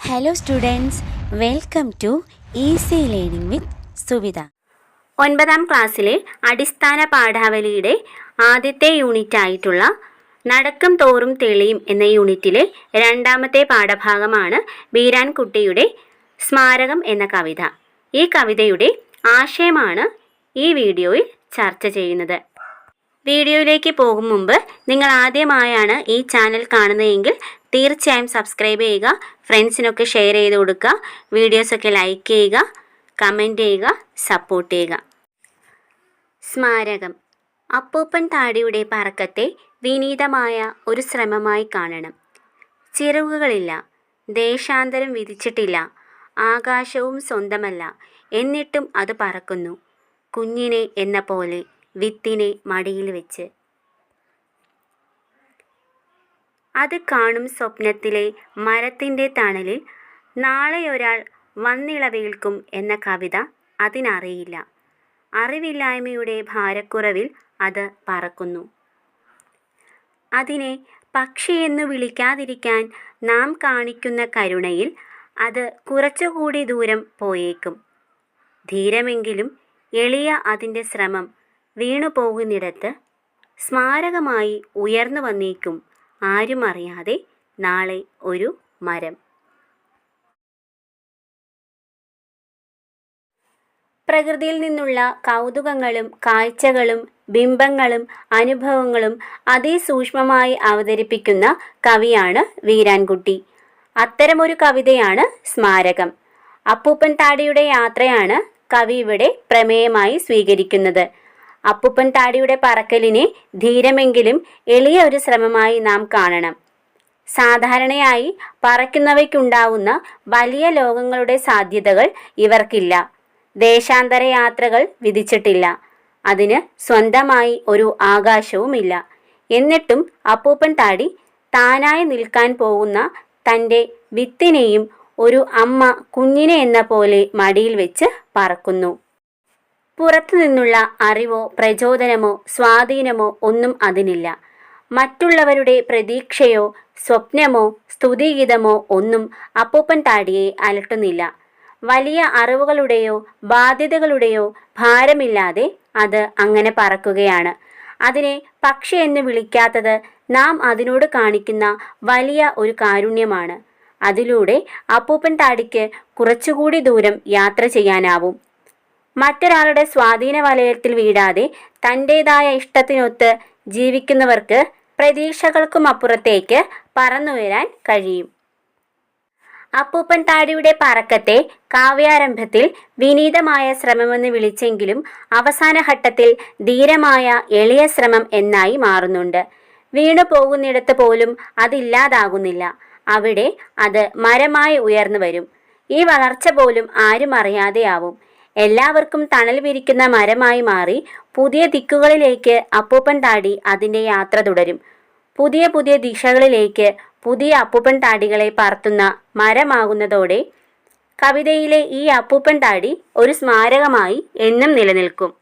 Hello students, welcome to easy learning with Suvidha. 9ാം ക്ലാസ്സിലെ അടിസ്ഥാന പാഠാവലിയുടെ ആദ്യത്തെ യൂണിറ്റ് ആയിട്ടുള്ള നടക്കും തോറും തെളിയും എന്ന യൂണിറ്റിലെ രണ്ടാമത്തെ പാഠഭാഗമാണ് ബീരാൻകുട്ടിയുടെ സ്മാരകം എന്ന കവിത. ഈ കവിതയുടെ ആശയമാണ് ഈ വീഡിയോയിൽ ചർച്ച ചെയ്യുന്നത്. വീഡിയോയിലേക്ക് പോകും മുമ്പ് നിങ്ങൾ ആദ്യമായാണ് ഈ ചാനൽ കാണുന്നതെങ്കിൽ തീർച്ചയായും സബ്സ്ക്രൈബ് ചെയ്യുക, ഫ്രണ്ട്സിനൊക്കെ ഷെയർ ചെയ്ത് കൊടുക്കുക, വീഡിയോസൊക്കെ ലൈക്ക് ചെയ്യുക, കമൻറ്റ് ചെയ്യുക, സപ്പോർട്ട് ചെയ്യുക. സ്മാരകം. അപ്പൂപ്പൻ താടിയുടെ പറക്കത്തെ വിനീതമായ ഒരു ശ്രമമായി കാണണം. ചിറകുകളില്ല, ദേശാന്തരം വിധിച്ചിട്ടില്ല, ആകാശവും സ്വന്തമല്ല, എന്നിട്ടും അത് പറക്കുന്നു, കുഞ്ഞിനെ എന്ന പോലെ വിത്തിനെ മടിയിൽ വെച്ച്. അത് കാണും സ്വപ്നത്തിലെ മരത്തിൻ്റെ തണലിൽ നാളെയൊരാൾ വന്നിളവേൽക്കും എന്ന കവിത അതിനറിയില്ല. അറിവില്ലായ്മയുടെ ഭാരക്കുറവിൽ അത് പറക്കുന്നു. അതിനെ പക്ഷിയെന്നു വിളിക്കാതിരിക്കാൻ നാം കാണിക്കുന്ന കരുണയിൽ അത് കുറച്ചുകൂടി ദൂരം പോയേക്കും. ധീരമെങ്കിലും എളിയ അതിൻ്റെ ശ്രമം വീണുപോകുന്നിടത്ത് സ്മാരകമായി ഉയർന്നു വന്നേക്കും ആരും അറിയാതെ നാളെ ഒരു മരം. പ്രകൃതിയിൽ നിന്നുള്ള കൗതുകങ്ങളും കാഴ്ചകളും ബിംബങ്ങളും അനുഭവങ്ങളും അതിസൂക്ഷ്മമായി അവതരിപ്പിക്കുന്ന കവിയാണ് വീരാൻകുട്ടി. അത്തരമൊരു കവിതയാണ് സ്മാരകം. അപ്പൂപ്പൻ താടിയുടെ യാത്രയാണ് കവി ഇവിടെ പ്രമേയമായി സ്വീകരിക്കുന്നത്. അപ്പൂപ്പൻ താടിയുടെ പറക്കലിനെ ധീരമെങ്കിലും എളിയ ഒരു ശ്രമമായി നാം കാണണം. സാധാരണയായി പറക്കുന്നവയ്ക്കുണ്ടാവുന്ന വലിയ ലോകങ്ങളുടെ സാധ്യതകൾ ഇവർക്കില്ല. ദേശാന്തര യാത്രകൾ വിധിച്ചിട്ടില്ല. അതിന് സ്വന്തമായി ഒരു ആകാശവുമില്ല. എന്നിട്ടും അപ്പൂപ്പൻ താടി താനായി നിൽക്കാൻ പോകുന്ന തൻ്റെ വിത്തിനെയും ഒരു അമ്മ കുഞ്ഞിനെ എന്ന പോലെ മടിയിൽ വെച്ച് പറക്കുന്നു. പുറത്തു നിന്നുള്ള അറിവോ പ്രചോദനമോ സ്വാധീനമോ ഒന്നും അതിനില്ല. മറ്റുള്ളവരുടെ പ്രതീക്ഷയോ സ്വപ്നമോ സ്തുതിഗീതമോ ഒന്നും അപ്പൂപ്പൻ താടിയെ അലട്ടുന്നില്ല. വലിയ അറിവുകളുടെയോ ബാധ്യതകളുടെയോ ഭാരമില്ലാതെ അത് അങ്ങനെ പറക്കുകയാണ്. അതിനെ പക്ഷി എന്ന് വിളിക്കാത്തത് നാം അതിനോട് കാണിക്കുന്ന വലിയ ഒരു കാരുണ്യമാണ്. അതിലൂടെ അപ്പൂപ്പൻ താടിക്ക് കുറച്ചുകൂടി ദൂരം യാത്ര ചെയ്യാനാവും. മറ്റൊരാളുടെ സ്വാധീന വലയത്തിൽ വീഴാതെ തൻ്റേതായ ഇഷ്ടത്തിനൊത്ത് ജീവിക്കുന്നവർക്ക് പ്രതീക്ഷകൾക്കുമപ്പുറത്തേക്ക് പറന്നുയരാൻ കഴിയും. അപ്പൂപ്പൻ താടിയുടെ പറക്കത്തെ കാവ്യാരംഭത്തിൽ വിനീതമായ ശ്രമമെന്ന് വിളിച്ചെങ്കിലും അവസാന ഘട്ടത്തിൽ ധീരമായ എളിയ ശ്രമം എന്നായി മാറുന്നുണ്ട്. വീണു പോകുന്നിടത്ത് പോലും അതില്ലാതാകുന്നില്ല. അവിടെ അത് മരമായി ഉയർന്നു വരും. ഈ വളർച്ച പോലും ആരും അറിയാതെയാവും. എല്ലാവർക്കും തണൽ വിരിക്കുന്ന മരമായി മാറി പുതിയ ദിക്കുകളിലേക്ക് അപ്പൂപ്പൻ താടി അതിൻ്റെ യാത്ര തുടരും. പുതിയ പുതിയ ദിശകളിലേക്ക് പുതിയ അപ്പൂപ്പൻ താടികളെ പറത്തുന്ന മരമാകുന്നതോടെ കവിതയിലെ ഈ അപ്പൂപ്പൻ താടി ഒരു സ്മാരകമായി എന്നും നിലനിൽക്കും.